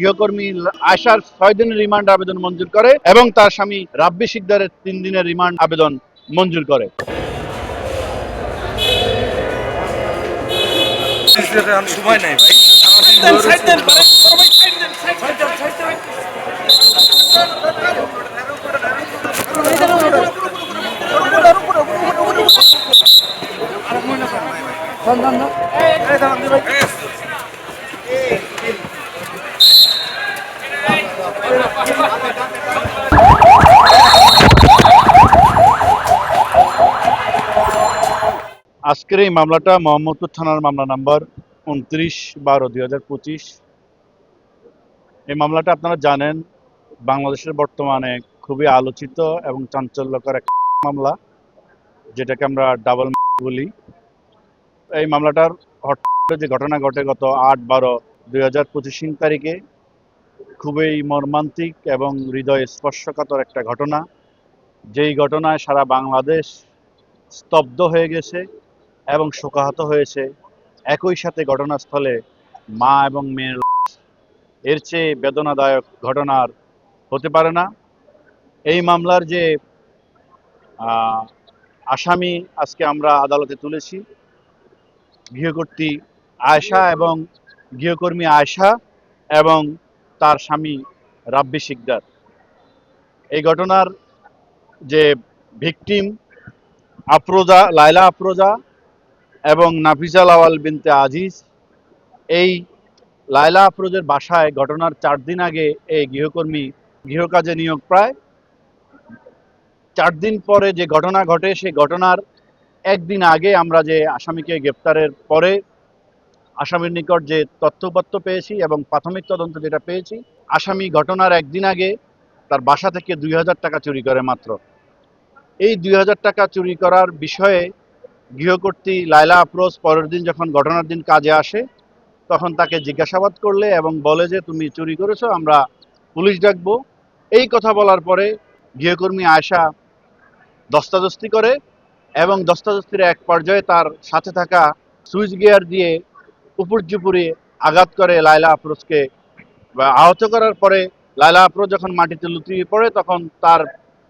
গৃহকর্মী আয়শার 6 দিনের রিমান্ড আবেদন মঞ্জুর করে এবং তার স্বামী রাব্বি শিকদারের 3 দিনের রিমান্ড আবেদন মঞ্জুর করে। সময় নাই আজকের এই মামলাটা মোহাম্মদপুর থানার মামলা নাম্বার 29/12/2025। এই মামলাটা আপনারা জানেন বাংলাদেশের বর্তমানে খুবই আলোচিত এবং চাঞ্চল্যকর একটা মামলা, যেটাকে আমরা ডাবল বলি। এই মামলাটার যে ঘটনা ঘটে গত 8/12/2025 তারিখে, খুবই মর্মান্তিক এবং হৃদয় স্পর্শকাতর একটা ঘটনা। যেই ঘটনায় সারা বাংলাদেশ স্তব্ধ হয়ে গেছে এবং শোকাহত হয়েছে। একই সাথে ঘটনাস্থলে মা এবং মেয়ের এর চেয়ে বেদনাদায়ক ঘটনার হতে পারে না। এই মামলার যে আসামি আজকে আমরা আদালতে তুলেছি, গৃহকর্ত্রী আয়েশা এবং গৃহকর্মী আয়েশা এবং তার স্বামী রাব্বি শিকদার। এই ঘটনার যে ভিকটিম আফরোজা, লায়লা আফরোজা এবং নাফিসা লাওয়াল বিনতে আজিজ, এই লায়লা আফরোজের বাসায় ঘটনার 4 দিন আগে এই গৃহকর্মী গৃহকাজে নিয়োগ প্রায় 4 দিন পরে যে ঘটনা ঘটে, সেই ঘটনার একদিন আগে আমরা যে আসামিকে গ্রেপ্তারের পরে আসামির নিকট যে তথ্যপত্র পেয়েছি এবং প্রাথমিক তদন্ত যেটা পেয়েছি, আসামি ঘটনার একদিন আগে তার বাসা থেকে 2000 টাকা চুরি করে মাত্র। এই 2000 টাকা চুরি করার বিষয়ে গৃহকর্ত্রী লায়লা আফরোজ পরের দিন যখন ঘটনার দিন কাজে আসে, তখন তাকে জিজ্ঞাসাবাদ করলে এবং বলে যে তুমি চুরি করেছো, আমরা পুলিশ ডাকবো। এই কথা বলার পরে গৃহকর্মী আয়েশা দস্তাদস্তি করে এবং দস্তাদস্তির এক পর্যায়ে তার সাথে থাকা সুইচ গিয়ার দিয়ে উপর্যুপুরি আঘাত করে লায়লা আফরোজকে। আহত করার পরে লায়লা আফরোজ যখন মাটিতে লুটিয়ে পড়ে, তখন তার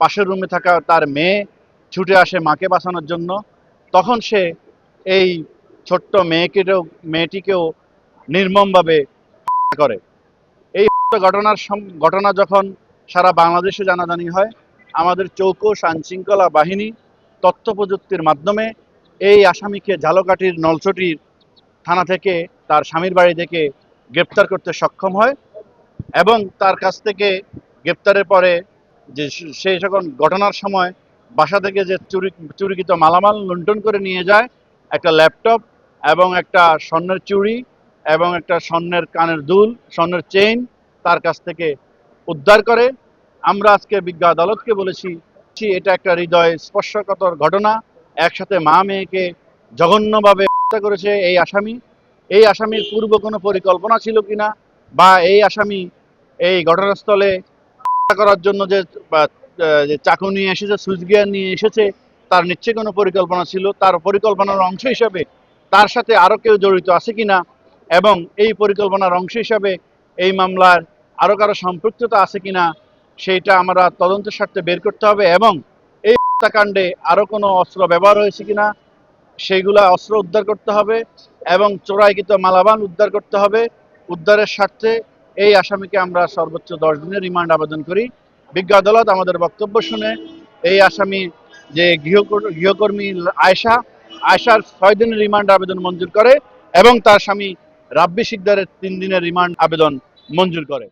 পাশের রুমে থাকা তার মেয়ে ছুটে আসে মাকে বাঁচানোর জন্য। তখন সে এই ছোট্ট মেয়েটিকেও নির্মমভাবে করে। এই ঘটনা যখন সারা বাংলাদেশে জানাজানি হয়, আমাদের চৌকস আইনশৃঙ্খলা বাহিনী তথ্য প্রযুক্তির মাধ্যমে এই আসামিকে ঝালকাঠির নলছটির থানা থেকে তার স্বামীর বাড়ি থেকে গ্রেপ্তার করতে সক্ষম হয় এবং তার কাছ থেকে গ্রেপ্তারের পরে যে সে যখন ঘটনার সময় বাসা থেকে যে চুরিকৃত মালামাল লুণ্ঠন করে নিয়ে যায়, একটা ল্যাপটপ এবং একটা স্বর্ণের চুড়ি এবং একটা স্বর্ণের কানের দুল, স্বর্ণের চেইন তার কাছ থেকে উদ্ধার করে। আমরা আজকে বিজ্ঞ আদালতকে বলেছি এটা একটা হৃদয় স্পর্শকাতর ঘটনা। একসাথে মা মেয়েকে জঘন্যভাবে হত্যা করেছে এই আসামি। এই আসামির পূর্ব কোনো পরিকল্পনা ছিল কিনা, বা এই আসামি এই ঘটনাস্থলে হত্যা করার জন্য যে চাকু নিয়ে এসেছে, সুইচ গিয়ার নিয়ে এসেছে, তার নিশ্চয়ই কোনো পরিকল্পনা ছিল। তার পরিকল্পনার অংশ হিসাবে তার সাথে আরও কেউ জড়িত আছে কিনা এবং এই পরিকল্পনার অংশ হিসাবে এই মামলার আরও কারো সম্পৃক্ততা আছে কিনা, সেইটা আমরা তদন্তের স্বার্থে বের করতে হবে এবং এই হত্যাকাণ্ডে আরও কোনো অস্ত্র ব্যবহার হয়েছে কিনা সেইগুলা অস্ত্র উদ্ধার করতে হবে এবং চোরাইকৃত মালামাল উদ্ধার করতে হবে। উদ্ধারের স্বার্থে এই আসামিকে আমরা সর্বোচ্চ 10 দিনের রিমান্ড আবেদন করি। বিজ্ঞ আদালত আমাদের বক্তব্য শুনে এই আসামি যে গৃহকর্মী আয়েশার 6 দিনের রিমান্ড আবেদন মঞ্জুর করে এবং তার স্বামী রাব্বি শিকদারের 3 দিনের রিমান্ড আবেদন মঞ্জুর করে।